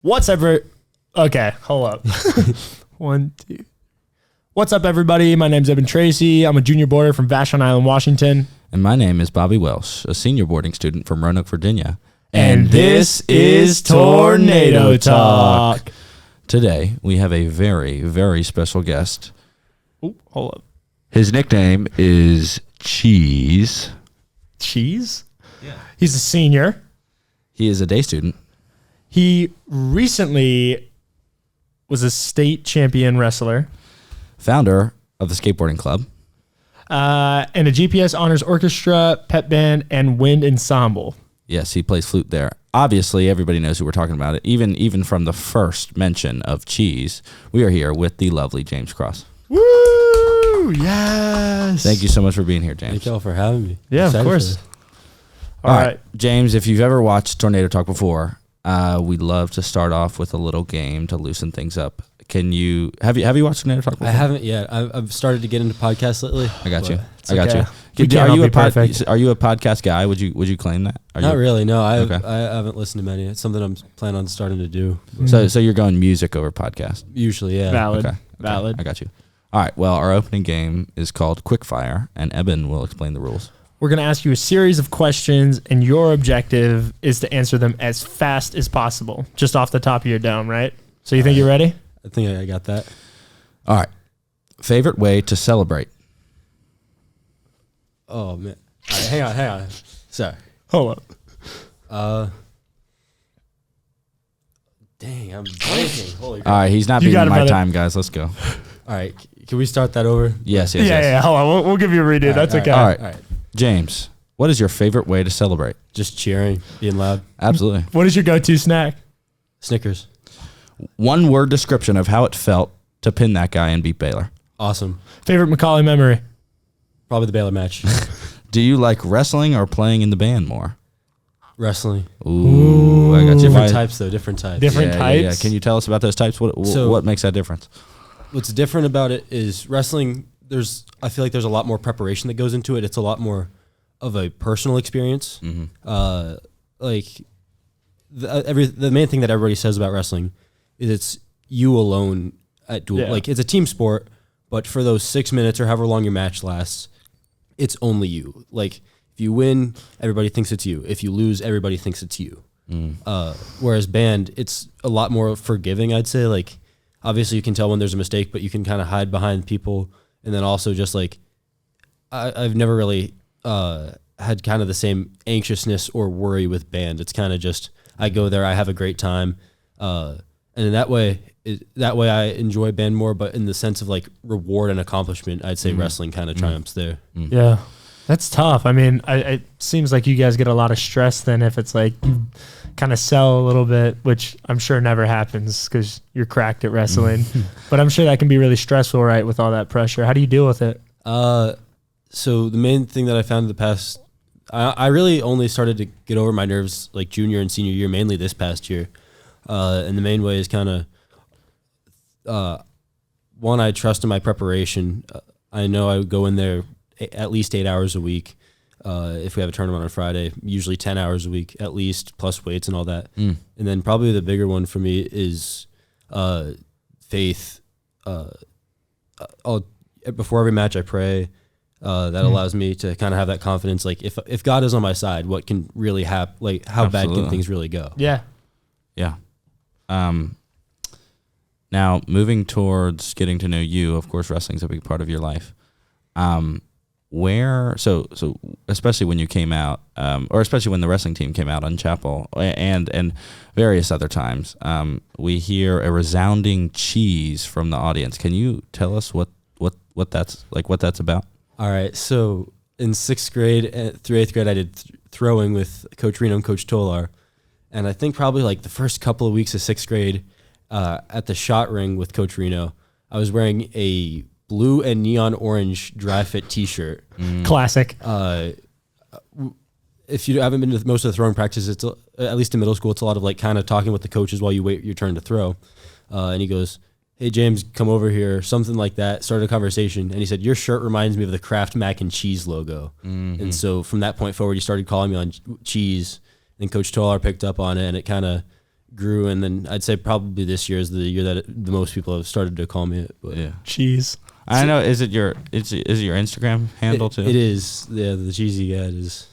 What's ever? Okay, hold up. 1, 2. What's up, everybody? My name's Evan Tracy. I'm a junior boarder from Vashon Island, Washington. And my name is Bobby Welsh, a senior boarding student from Roanoke, Virginia. And this is Tornado Talk. Today, we have a very, very special guest. Oh, hold up. His nickname is Cheese. Cheese? Yeah. He's a senior. He is a day student. He recently was a state champion wrestler. Founder of the Skateboarding Club. And a GPS Honors Orchestra, pep band, and wind ensemble. Yes, he plays flute there. Obviously, everybody knows who we're talking about. Even from the first mention of Cheese, we are here with the lovely James Cross. Woo! Yes! Thank you so much for being here, James. Thank y'all for having me. Yeah, of course. All right, James, if you've ever watched Tornado Talk before, we'd love to start off with a little game to loosen things up. Can you have you watched Tornado Talk before? I haven't yet. I've started to get into podcasts lately. I got you. Are you a podcast guy? Would you claim that? Not really. No, I haven't listened to many. It's something I'm planning on starting to do. So you're going music over podcast? Usually, yeah. Valid. Okay. Valid. I got you. All right. Well, our opening game is called Quickfire, and Eben will explain the rules. We're going to ask you a series of questions, and your objective is to answer them as fast as possible, just off the top of your dome, right? So you think you're ready? I think I got that. All right. Favorite way to celebrate? Oh, man. All right, hang on. Sorry. Hold up. Dang, I'm blanking. Holy All crap. right. He's not You beating got it, my brother. time, guys. Let's go. All right. Can we start that over? Yes. Yeah. Hold on. We'll give you a redo. That's okay. All right. All right. James, what is your favorite way to celebrate? Just cheering, being loud. Absolutely. What is your go-to snack? Snickers. One word description of how it felt to pin that guy and beat Baylor. Awesome. Favorite Macaulay memory? Probably the Baylor match. Do you like wrestling or playing in the band more? Wrestling. Ooh, I got you. Different types, though. Different types. Different types? Yeah. Can you tell us about those types? What makes that difference? What's different about it is wrestling. I feel like there's a lot more preparation that goes into it. It's a lot more of a personal experience. Mm-hmm. The main thing that everybody says about wrestling is it's you alone at duel. Yeah. Like, it's a team sport, but for those 6 minutes or however long your match lasts, it's only you. Like, if you win, everybody thinks it's you. If you lose, everybody thinks it's you. Whereas band, it's a lot more forgiving, I'd say. Like, obviously you can tell when there's a mistake, but you can kind of hide behind people. And then also just like, I've never really had kind of the same anxiousness or worry with band. It's kind of just, I go there, I have a great time. And in that way I enjoy band more, but in the sense of like reward and accomplishment, I'd say wrestling kind of triumphs there. Yeah. That's tough. I mean, it seems like you guys get a lot of stress then if it's like you kind of sell a little bit, which I'm sure never happens because you're cracked at wrestling. But I'm sure that can be really stressful, right, with all that pressure. How do you deal with it? So the main thing that I found in the past, I really only started to get over my nerves like junior and senior year, mainly this past year. And the main way is kind of, one, I trust in my preparation. I know I would go in there at least 8 hours a week. If we have a tournament on Friday, usually 10 hours a week at least, plus weights and all that. And then probably the bigger one for me is faith. Before every match, I pray. That allows me to kind of have that confidence. Like, if God is on my side, what can really happen? Like, how bad can things really go? Yeah. Yeah. Now, moving towards getting to know you, of course, wrestling's a big part of your life. So especially when you came out, or especially when the wrestling team came out on Chapel and various other times, we hear a resounding cheese from the audience. Can you tell us what that's like, what that's about? All right. So in 6th grade through 8th grade, I did throwing with Coach Reno and Coach Tolar. And I think probably like the first couple of weeks of 6th grade, at the shot ring with Coach Reno, I was wearing a blue and neon orange dry fit t-shirt. Classic. If you haven't been to most of the throwing practices, it's at least in middle school, it's a lot of like kind of talking with the coaches while you wait your turn to throw. And he goes, "Hey James, come over here," something like that. Started a conversation, and he said, "Your shirt reminds me of the Kraft mac and cheese logo." And so from that point forward, he started calling me on cheese. And Coach Tolar picked up on it, and it kind of grew, and then I'd say probably this year is the year that the most people have started to call me it. But Yeah. Cheese. I know. Is it your Instagram handle too? It is. Yeah, the cheesy ad is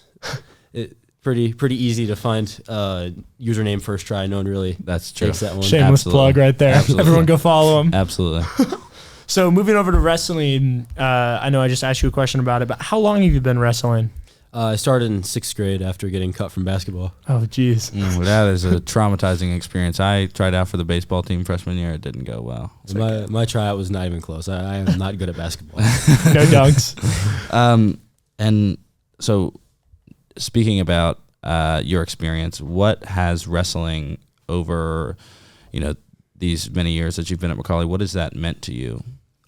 pretty easy to find. Username first try. No one really That's true. takes that one. Shameless Absolutely. plug right there. Absolutely. Everyone go follow him. Absolutely. So moving over to wrestling, I know I just asked you a question about it, but how long have you been wrestling? I started in 6th grade after getting cut from basketball. Oh, geez. That is a traumatizing experience. I tried out for the baseball team freshman year. It didn't go well. My tryout was not even close. I am not good at basketball. No dunks. And so, speaking about your experience, what has wrestling over, these many years that you've been at Macaulay? What has that meant to you?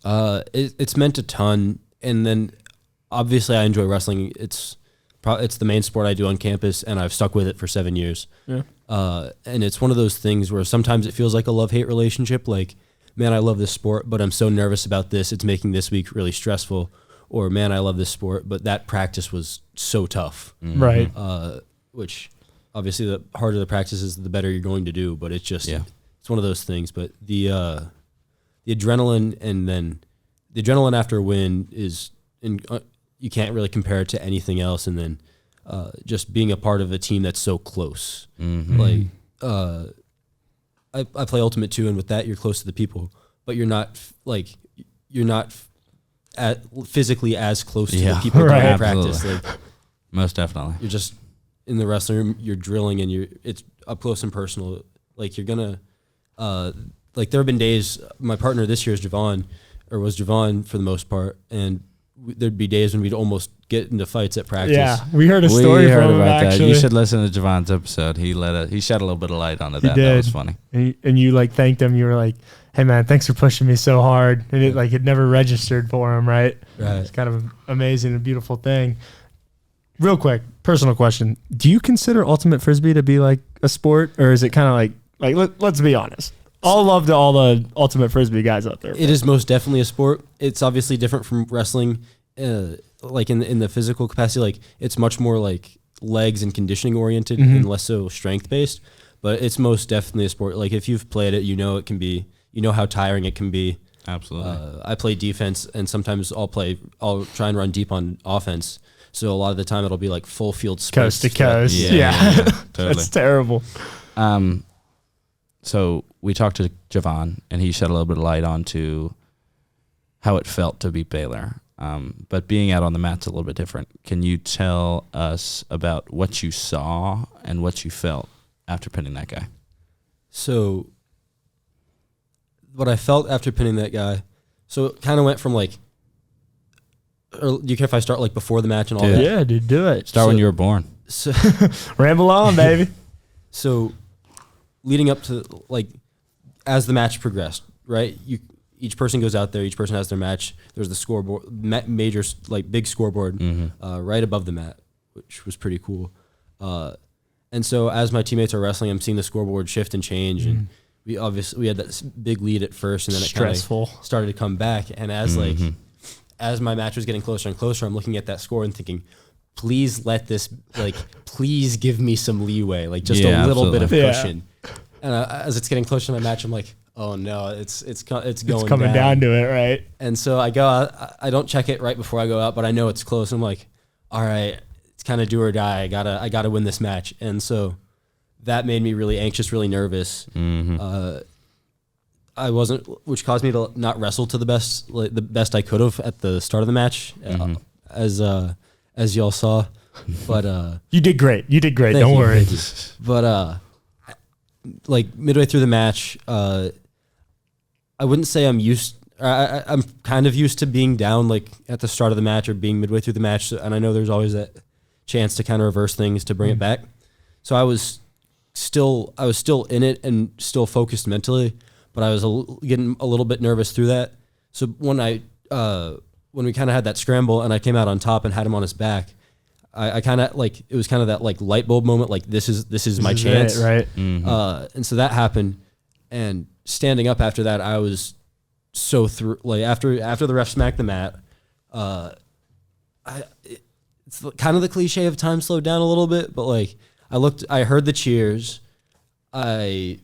It's meant a ton, and then obviously I enjoy wrestling. It's the main sport I do on campus, and I've stuck with it for 7 years. Yeah. And it's one of those things where sometimes it feels like a love-hate relationship. Like, man, I love this sport, but I'm so nervous about this. It's making this week really stressful. Or, man, I love this sport, but that practice was so tough. Mm-hmm. Right. Which, obviously, the harder the practice is, the better you're going to do. But it's just, it's one of those things. But the adrenaline, and then the adrenaline after a win is you can't really compare it to anything else. And then just being a part of a team that's so close. Mm-hmm. Like, I play Ultimate 2, and with that, you're close to the people, but you're not physically as close to the people right. in practice. Like, most definitely. you're just in the wrestling room, you're drilling, and it's up close and personal. Like, you're gonna, like, there have been days, my partner this year is was Javon for the most part, and there'd be days when we'd almost get into fights at practice. Yeah, we heard a story from him, that. actually. You should listen to Javon's episode. He shed a little bit of light onto that. He did. That was funny. And you like thanked him. You were like, "Hey man, thanks for pushing me so hard." And it never registered for him, right? Right. It's kind of an amazing and beautiful thing. Real quick, personal question: do you consider ultimate frisbee to be like a sport, or is it kind of like let's be honest? All love to all the ultimate frisbee guys out there. It is most definitely a sport. It's obviously different from wrestling, like in the physical capacity. Like, it's much more like legs and conditioning oriented, and less so strength based. But it's most definitely a sport. Like, if you've played it, it can be. You know how tiring it can be. Absolutely. I play defense, and sometimes I'll try and run deep on offense. So a lot of the time it'll be like full field sprints. Coast to coast. Yeah. Totally. That's terrible. So we talked to Javon, and he shed a little bit of light onto how it felt to beat Baylor. But being out on the mat's a little bit different. Can you tell us about what you saw and what you felt after pinning that guy? So what I felt after pinning that guy, so it kind of went from like, or do you care if I start like before the match and all that? Yeah, dude, do it. Start when you were born. So, Ramble on, baby. so leading up to, like, as the match progressed, right? Each person goes out there, each person has their match. There's the scoreboard, major, like, big scoreboard right above the mat, which was pretty cool. And so as my teammates are wrestling, I'm seeing the scoreboard shift and change, and we had that big lead at first, and then it kind of started to come back. And as my match was getting closer and closer, I'm looking at that score and thinking, please please give me some leeway, like just a little bit of cushion. And as it's getting closer to my match, I'm like, oh no, it's coming down to it, right? And so I go out. I don't check it right before I go out, but I know it's close. I'm like, all right, it's kind of do or die. I gotta win this match. And so that made me really anxious, really nervous. Which caused me to not wrestle to the best I could have at the start of the match, as y'all saw. But you did great. Don't worry. But like midway through the match, I wouldn't say I'm I'm kind of used to being down like at the start of the match or being midway through the match, and I know there's always that chance to kind of reverse things to bring it back. So I was still in it and still focused mentally, but I was getting a little bit nervous through that. So when we kind of had that scramble and I came out on top and had him on his back, I kind of like, it was kind of that like light bulb moment, like this is my chance, it, right? And so that happened, and standing up after that, I was so through. Like after the ref smacked the mat, it's kind of the cliche of time slowed down a little bit, but like I heard the cheers, I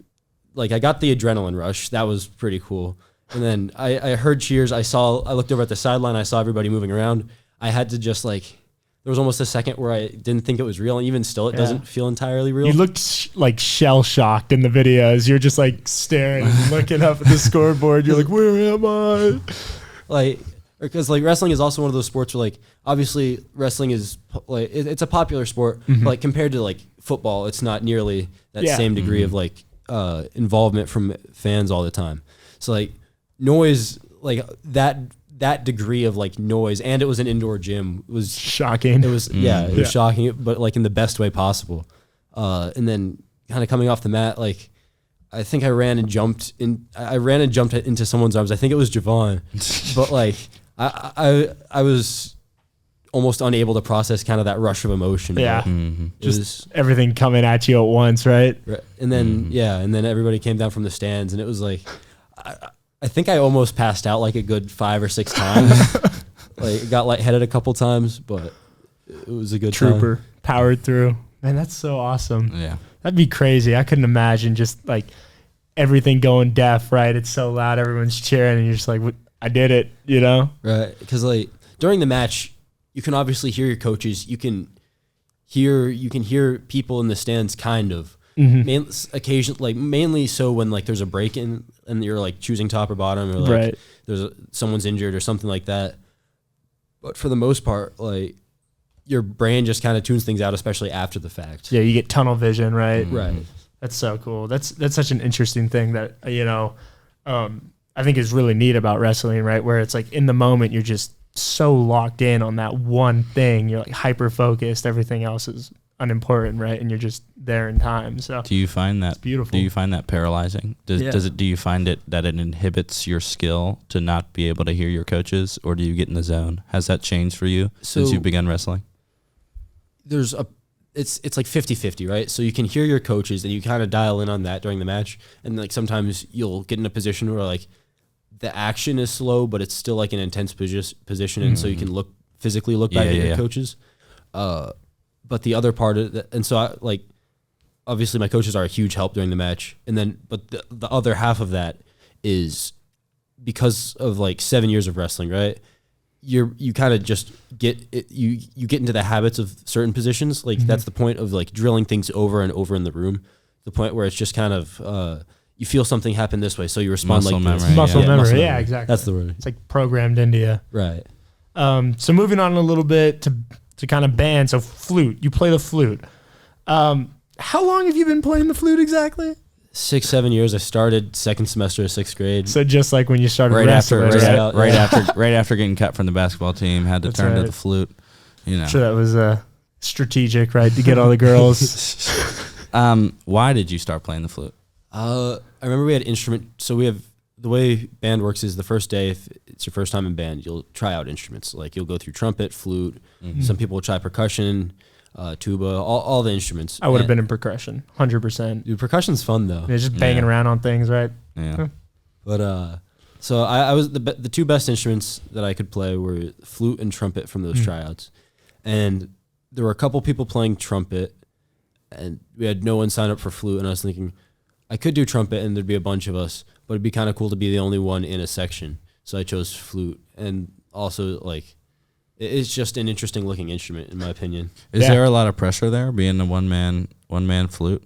got the adrenaline rush. That was pretty cool. And then I heard cheers. I looked over at the sideline. I saw everybody moving around. I had to just there was almost a second where I didn't think it was real. And even still, it doesn't feel entirely real. You looked like shell shocked in the videos. You're just like staring and looking up at the scoreboard. You're like, where am I? Because wrestling is also one of those sports where obviously wrestling is it's a popular sport, but compared to football, it's not nearly that same degree of involvement from fans all the time. So noise, that degree of noise, and it was an indoor gym, was shocking. It was it was shocking, but in the best way possible. And then kind of coming off the mat, I think I ran and jumped into someone's arms. I think it was Javon, but I was almost unable to process kind of that rush of emotion. Yeah. Just everything coming at you at once, right? And then, and then everybody came down from the stands, and it was I think I almost passed out a good 5 or 6 times. Got lightheaded a couple times, but it was a good Trooper. time. Powered through. Man, that's so awesome. Yeah. That'd be crazy. I couldn't imagine just everything going deaf, right? It's so loud. Everyone's cheering, and you're just I did it, Right. Because during the match, you can obviously hear your coaches. You can hear people in the stands, kind of. Mainly so when there's a break in and you're choosing top or bottom, or there's someone's injured or something like that. But for the most part, your brain just kind of tunes things out, especially after the fact. Yeah, you get tunnel vision, right? Right. That's so cool. That's such an interesting thing that I think is really neat about wrestling, right? Where it's in the moment you're just so locked in on that one thing. You're hyper focused. Everything else is unimportant, right? And you're just there in time. So do you find that beautiful? Do you find that paralyzing? Do you find that it inhibits your skill to not be able to hear your coaches, or do you get in the zone? Has that changed for you since you've begun wrestling? It's 50-50, right? So you can hear your coaches and you kind of dial in on that during the match, and sometimes you'll get in a position where the action is slow, but it's still an intense position, and so you can physically look back at your coaches. But the other part of that, and so obviously my coaches are a huge help during the match, and then but the other half of that is because of 7 years of wrestling, right? You kind of just get it, you get into the habits of certain positions. That's the point of drilling things over and over in the room. The point where it's just kind of you feel something happen this way, so you respond muscle this. memory. Muscle memory. Yeah, exactly. That's the word. It's programmed into you. Right. So moving on a little bit to kind of band. So flute. You play the flute. How long have you been playing the flute exactly? 6-7 years. I started second semester of 6th grade. So just like when you started right wrestling, right after getting cut from the basketball team, had to turn to the flute. Sure, that was strategic, right, to get all the girls. Why did you start playing the flute? I remember we had instrument. So we have, the way band works is the first day, if it's your first time in band, you'll try out instruments. You'll go through trumpet, flute. Some people will try percussion, tuba, all the instruments. I would have been in percussion, 100%. Dude, percussion's fun though. It's just banging around on things, right? Yeah. But so I was the two best instruments that I could play were flute and trumpet from those tryouts, and there were a couple people playing trumpet, and we had no one sign up for flute. And I was thinking, I could do trumpet, and there'd be a bunch of us, but it'd be kind of cool to be the only one in a section. So I chose flute, and also it's just an interesting looking instrument in my opinion. Is there a lot of pressure there being a one man flute?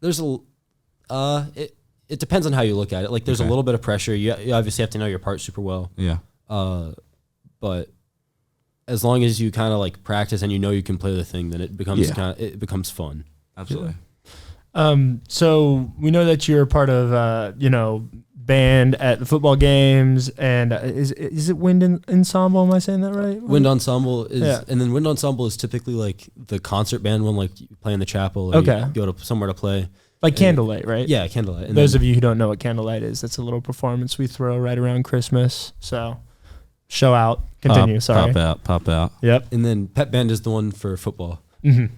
There's it depends on how you look at it. There's a little bit of pressure. You obviously have to know your part super well. Yeah. But as long as you kind of practice and you can play the thing, then it becomes it becomes fun. Absolutely. So we know that you're a part of band at the football games, and is it wind ensemble? Am I saying that right? Wind ensemble is, and then wind ensemble is typically the concert band one, you play in the chapel. Or you go to somewhere to play. Candlelight, right? Yeah, Candlelight. And those of you who don't know what Candlelight is, that's a little performance we throw right around Christmas. So show out. Continue. Pop out. Yep. And then pep band is the one for football. Mm-hmm.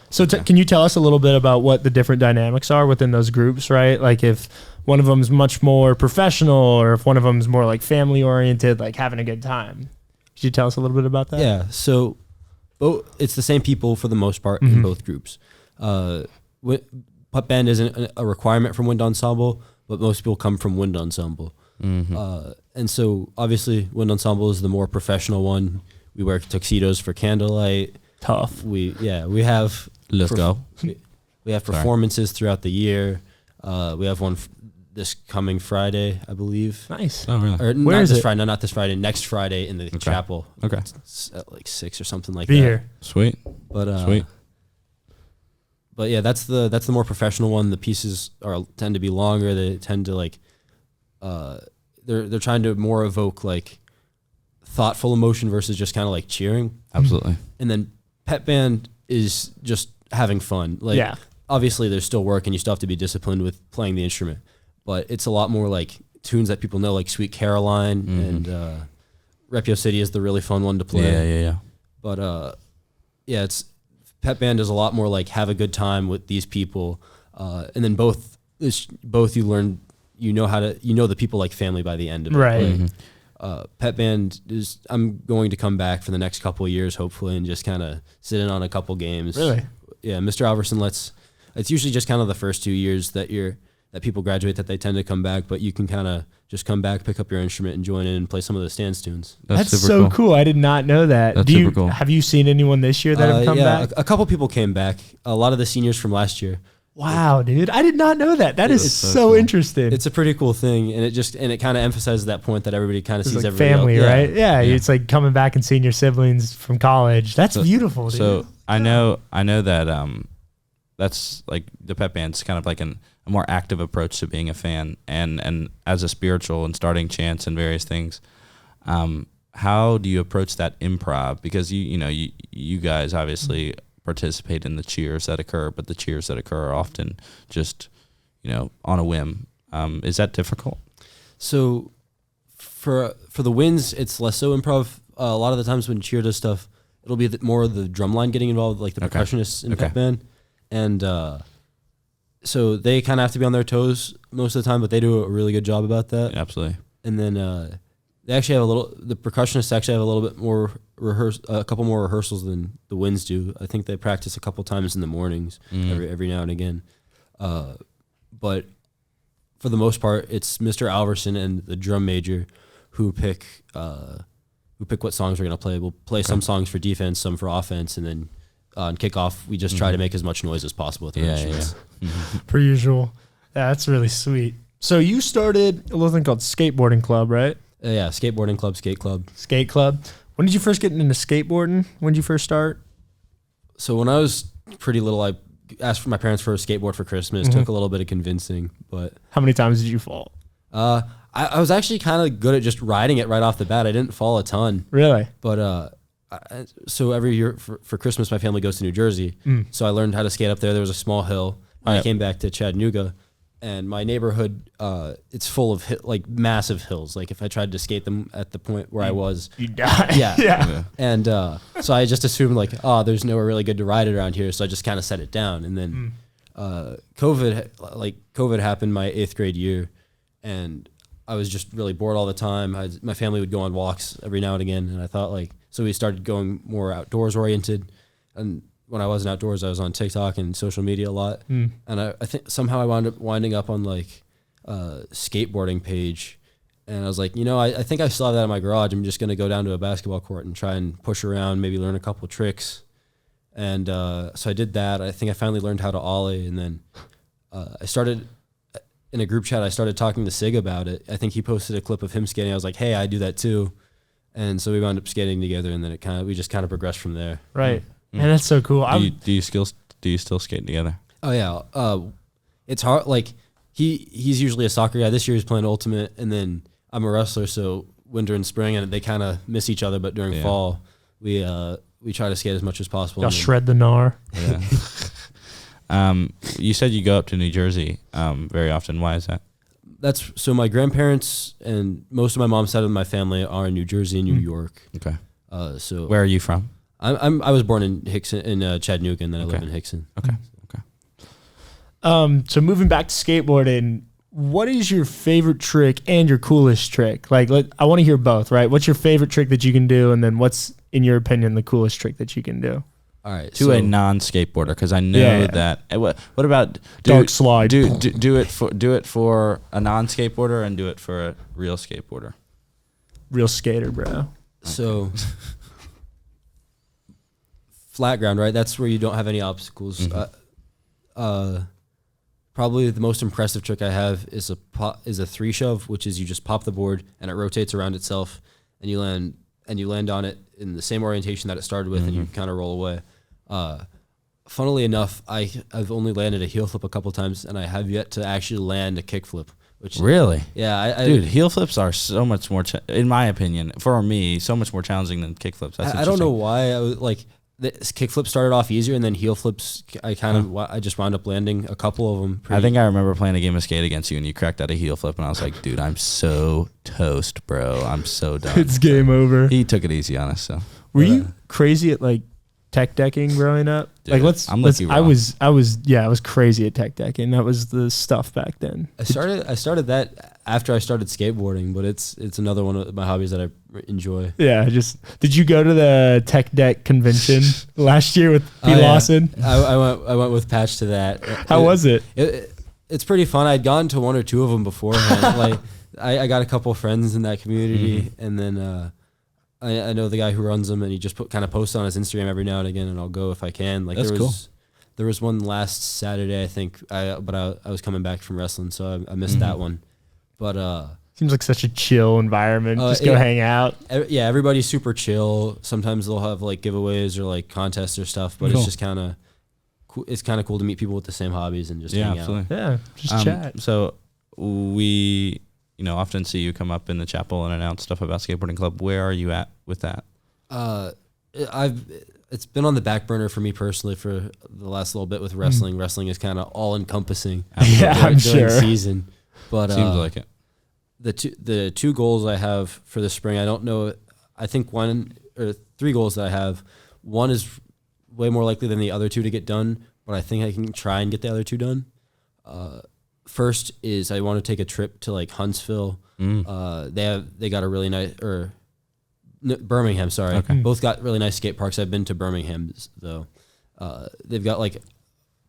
So can you tell us a little bit about what the different dynamics are within those groups, right? If one of them is much more professional, or if one of them is more family oriented, having a good time. Could you tell us a little bit about that? Yeah. So it's the same people for the most part in both groups. pep band isn't a requirement from wind ensemble, but most people come from wind ensemble. And so obviously wind ensemble is the more professional one. We wear tuxedos for candlelight. Tough. We have Let's go. We have performances throughout the year. We have one this coming Friday, I believe. Nice. Oh, really? Or Where not is this it? Friday, no, not this Friday. Next Friday in the chapel. Okay. It's at like 6 or something like Be that. here. Sweet. But Sweet. But yeah, that's the more professional one. The pieces tend to be longer. They tend to like they're trying to more evoke like thoughtful emotion versus just kind of like cheering. Absolutely. And then pep band is just having fun. Like Yeah. obviously there's still work and you still have to be disciplined with playing the instrument. But it's a lot more like tunes that people know, like Sweet Caroline and Repio City is the really fun one to play. Yeah. But yeah, it's pep band is a lot more like have a good time with these people, and then both you learn, you know the people like family by the end of it. Right. Pep band is, I'm going to come back for the next couple of years hopefully and just kind of sit in on a couple games. Really? Yeah, Mr. Alverson it's usually just kind of the first 2 years that people graduate that they tend to come back, but you can kind of just come back, pick up your instrument and join in and play some of the stands tunes. That's super so cool. I did not know that. That's super cool. Have you seen anyone this year that have come back? A couple people came back. A lot of the seniors from last year. Wow, dude. I did not know that. That is It's so so cool. interesting. It's a pretty cool thing, and it kind of emphasizes that point that everybody kind of It's sees like everybody family, else. right? Yeah, it's like coming back and seeing your siblings from college. That's beautiful, dude. So I know that that's like the pep band's kind of like a more active approach to being a fan and as a spiritual and starting chants and various things. How do you approach that improv? Because you guys obviously participate in the cheers that occur, but the cheers that occur are often just on a whim. Is that difficult? So for the wins, it's less so improv. A lot of the times when cheer does stuff, it'll be more the drum line getting involved, like the percussionists in pep band, and so they kind of have to be on their toes most of the time, but they do a really good job about that. Yeah, absolutely. And then they actually have the percussionists actually have a little bit more a couple more rehearsals than the winds do. I think they practice a couple times in the mornings every now and again. But for the most part, it's Mr. Alverson and the drum major who pick what songs we're gonna play. We'll play some songs for defense, some for offense, and then on kickoff we just try to make as much noise as possible with our instruments. Per usual. Yeah, that's really sweet. So you started a little thing called Skateboarding Club, right? Yeah, skateboarding club, skate club. Skate Club. When did you first get into skateboarding? When did you first start? So when I was pretty little, I asked for my parents for a skateboard for Christmas. Took a little bit of convincing, but How many times did you fall? I was actually kind of good at just riding it right off the bat. I didn't fall a ton, Really? but so every year for Christmas, my family goes to New Jersey. So I learned how to skate up there. There was a small hill. I came back to Chattanooga, and my neighborhood, it's full of massive hills. Like if I tried to skate them at the point where I was, You died. yeah. And so I just assumed there's nowhere really good to ride it around here. So I just kind of set it down. And then COVID happened my 8th grade year, and I was just really bored all the time. My family would go on walks every now and again, and I thought so we started going more outdoors oriented. And when I wasn't outdoors, I was on TikTok and social media a lot. And I think somehow I wound up winding up on skateboarding page. And I was like, I think I still have that in my garage. I'm just going to go down to a basketball court and try and push around, maybe learn a couple of tricks. And so I did that. I think I finally learned how to ollie. And then I started in a group chat. I started talking to Sig about it. I think he posted a clip of him skating. I was like, hey, I do that too. And so we wound up skating together, and then we just kind of progressed from there. Right. Man, that's so cool. Do you still skate together? Oh yeah. It's hard. He's usually a soccer guy. This year he's playing ultimate, and then I'm a wrestler. So winter and spring, and they kind of miss each other. But during fall, we try to skate as much as possible. Y'all shred the gnar. Yeah. You said you go up to New Jersey very often. Why is that? That's so my grandparents and most of my mom's side of my family are in New Jersey and New York. Okay. So where are you from? I was born in Chattanooga, and then I live in Hickson. Okay. So moving back to skateboarding, what is your favorite trick and your coolest trick? I want to hear both, right? What's your favorite trick that you can do, and then what's, in your opinion, the coolest trick that you can do? All right. to a non-skateboarder? Because I know Yeah. that. What about Dark slide. Do it for a non-skateboarder and do it for a real skateboarder. Real skater, bro. So flat ground, right? That's where you don't have any obstacles. Mm-hmm. Probably the most impressive trick I have is a 3 shove, which is you just pop the board and it rotates around itself, and you land on it in the same orientation that it started with, and you kind of roll away. Funnily enough, I've only landed a heel flip a couple times, and I have yet to actually land a kick flip. Which Really? Yeah, Dude, heel flips are so much more, in my opinion, for me, so much more challenging than kick flips. That's I don't know why. I was like, the kick flip started off easier, and then heel flips, I just wound up landing a couple of them. I think I remember playing a game of skate against you, and you cracked out a heel flip, and I was like, dude, I'm so toast, bro. I'm so done. It's game over. He took it easy on us, so. Were you crazy at like tech decking growing up? Dude, like I'm with you, I was crazy at tech decking. That was the stuff back then. I started that after I started skateboarding, but it's another one of my hobbies that I enjoy. Yeah, did you go to the tech deck convention last year with P. Lawson? I went with Patch to that. How was it? It's pretty fun. I'd gone to 1 or 2 of them beforehand. Like I got a couple friends in that community, and then I know the guy who runs them, and he just kind of posts on his Instagram every now and again, and I'll go if I can. Like That's cool. There was one last Saturday, I think, but I was coming back from wrestling, so I missed that one. But seems like such a chill environment. Just go hang out. Yeah, everybody's super chill. Sometimes they'll have like giveaways or like contests or stuff, but it's just kind of cool. It's kind of cool to meet people with the same hobbies and just hang out. Yeah, just chat. So we, often see you come up in the chapel and announce stuff about Skateboarding Club. Where are you at with that? It's been on the back burner for me personally for the last little bit with wrestling. Wrestling is kind of all encompassing. I'm sure. Season, but Seems like it. The 2 goals I have for the spring, I don't know. I think 1 or 3 goals that I have. One is way more likely than the other 2 to get done, but I think I can try and get the other 2 done. First is I want to take a trip to like Huntsville. They got a really nice Birmingham. Sorry, Okay. Both got really nice skate parks. I've been to Birmingham though. They've got like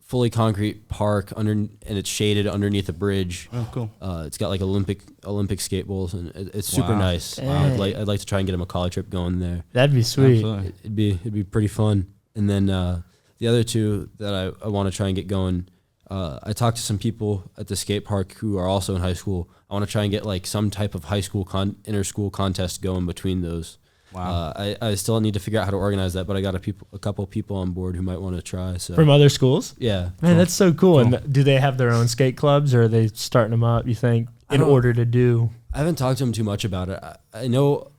fully concrete park and it's shaded underneath a bridge. Oh, cool. It's got like Olympic skate bowls, and it's super Wow. nice. Dang. I'd like to try and get a Macaulay trip going there. That'd be sweet. Absolutely. It'd be pretty fun. And then the other 2 that I want to try and get going. I talked to some people at the skate park who are also in high school. I want to try and get like some type of high school inter-school contest going between those. Wow. I still need to figure out how to organize that, but I got a couple people on board who might want to try. So From other schools? yeah, Man, that's so cool. And do they have their own skate clubs, or are they starting them up, you think, in order to do? I haven't talked to them too much about it. I know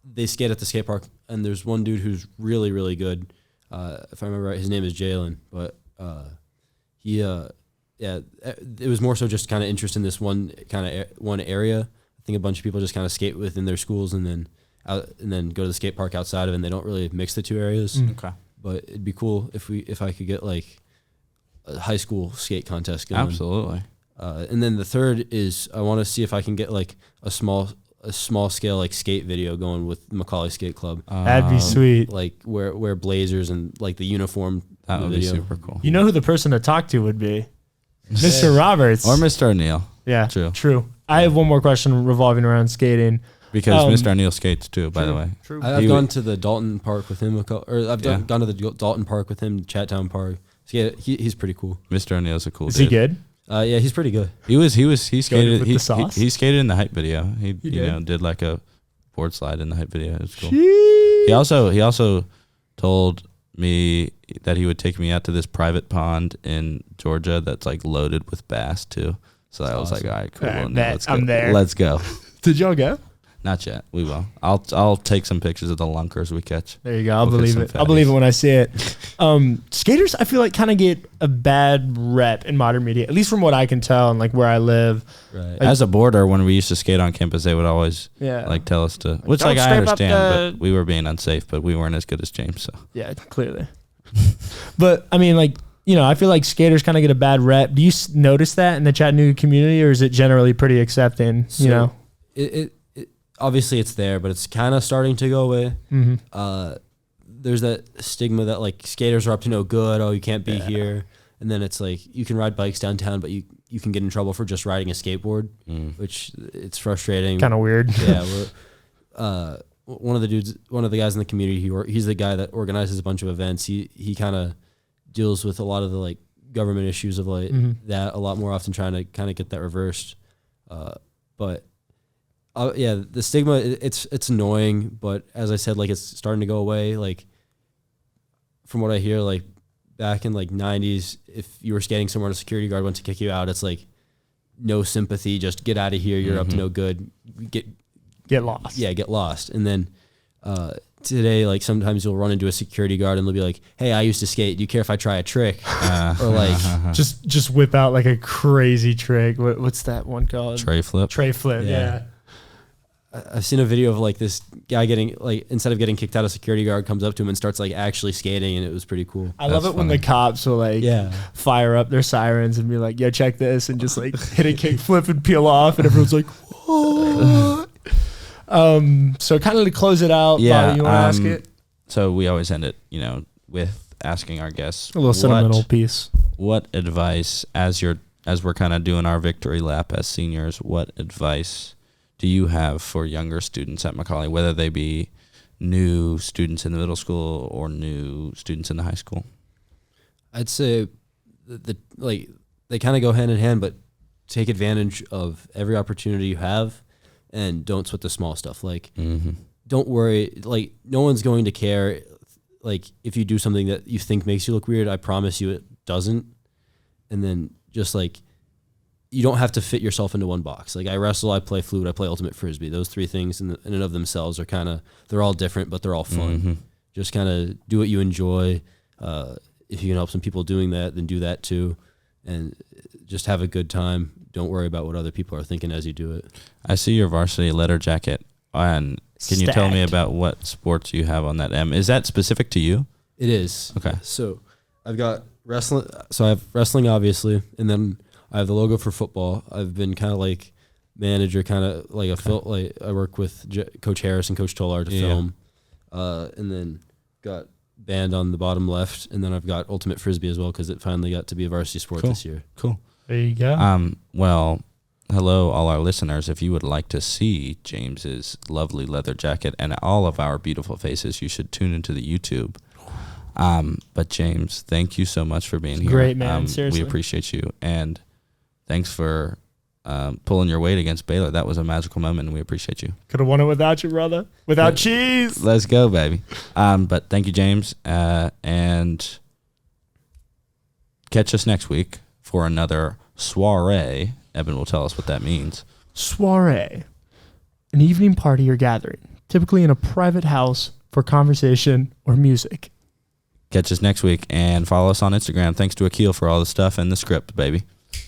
they skate at the skate park, and there's one dude who's really, really good. If I remember right, his name is Jalen, but it was more so just kind of interest in this one area. I think a bunch of people just kind of skate within their schools and then go to the skate park outside of it, and they don't really mix the 2 areas. Okay. But it'd be cool if I could get like a high school skate contest going. Absolutely. And then the third is I want to see if I can get like a small scale like skate video going with Macaulay Skate Club. That'd be sweet. Like wear blazers and like the uniform. That would video. be super cool. You know who the person to talk to would be? Mr. Roberts. Or Mr. O'Neill. Yeah, True. I have one more question revolving around skating. Because Mr. O'Neill skates too, by the way. True. I've gone to the Dalton Park with him, gone to the Dalton Park with him, Chattown Park. So yeah, he's pretty cool. Mr. O'Neill's a cool Is dude. he good? Yeah, he's pretty good. He skated with the sauce? he skated in the hype video. He did? did like a board slide in the hype video. It was cool. Sheesh. He also told me that he would take me out to this private pond in Georgia that's like loaded with bass too. So I was like, all right, cool. All right, Let's go. I'm there. Let's go. Did y'all go? Not yet. We will. I'll take some pictures of the lunkers we catch. There you go. I'll We'll believe get it. some I'll believe fatties. it when I see it. Skaters, I feel like kind of get a bad rep in modern media, at least from what I can tell and like where I live. Right. As a boarder, when we used to skate on campus, they would always Yeah. like tell us to, which don't like I scrape up understand, the- but we were being unsafe, but we weren't as good as James. So Yeah, clearly. But I mean, like, I feel like skaters kind of get a bad rep. Do you notice that in the Chattanooga community, or is it generally pretty accepting? So It obviously it's there, but it's kind of starting to go away. Mm-hmm. there's that stigma that like skaters are up to no good. Oh, you can't be here. And then it's like you can ride bikes downtown, but you can get in trouble for just riding a skateboard, which it's frustrating. Kind of weird. Yeah. One of the guys in the community, he's the guy that organizes a bunch of events. He kind of deals with a lot of the like government issues of like that a lot more often, trying to kind of get that reversed. But the stigma, it's annoying, but as I said, like it's starting to go away. Like from what I hear, like back in like 90s, if you were skating somewhere and a security guard went to kick you out, it's like no sympathy, just get out of here. You're up to no good. Get lost. Yeah, get lost. And then today, like sometimes you'll run into a security guard and they'll be like, "Hey, I used to skate. Do you care if I try a trick?" Or like just whip out like a crazy trick. What's that one called? Tray flip. Tray flip. Yeah. I've seen a video of like this guy getting like, instead of getting kicked out, a security guard comes up to him and starts like actually skating, and it was pretty cool. I love it when the cops will like fire up their sirens and be like, "Yo, check this," and just like hit a kick flip and peel off, and everyone's like, "What?" So kind of to close it out, Bobby, you want to ask it? So we always end it, with asking our guests a little sentimental piece. What advice, as we're kind of doing our victory lap as seniors, what advice do you have for younger students at Macaulay, whether they be new students in the middle school or new students in the high school? I'd say they kind of go hand in hand, but take advantage of every opportunity you have, and don't sweat the small stuff. Like, don't worry. Like, no one's going to care. Like, if you do something that you think makes you look weird, I promise you it doesn't. And then just like, you don't have to fit yourself into one box. Like, I wrestle, I play flute, I play ultimate frisbee. Those three things in and of themselves are they're all different, but they're all fun. Just kind of do what you enjoy. If you can help some people doing that, then do that too. And just have a good time. Don't worry about what other people are thinking as you do it. I see your varsity leather jacket. And can you tell me about what sports you have on that M? Is that specific to you? It is. Okay. So I've got wrestling. So I have wrestling, obviously, and then I have the logo for football. I've been kind of like manager, kind of like I work with Coach Harris and Coach Tolar to film, and then got band on the bottom left, and then I've got ultimate frisbee as well because it finally got to be a varsity sport this year. Cool. There you go. Well, hello, all our listeners. If you would like to see James's lovely leather jacket and all of our beautiful faces, you should tune into the YouTube. But James, thank you so much for being here. Great, man. Seriously. We appreciate you. And thanks for pulling your weight against Baylor. That was a magical moment, and we appreciate you. Could have won it without you, brother. Without cheese. Let's go, baby. But thank you, James. And catch us next week for another soiree. Evan will tell us what that means. Soiree. An evening party or gathering, typically in a private house for conversation or music. Catch us next week and follow us on Instagram. Thanks to Akil for all the stuff and the script, baby.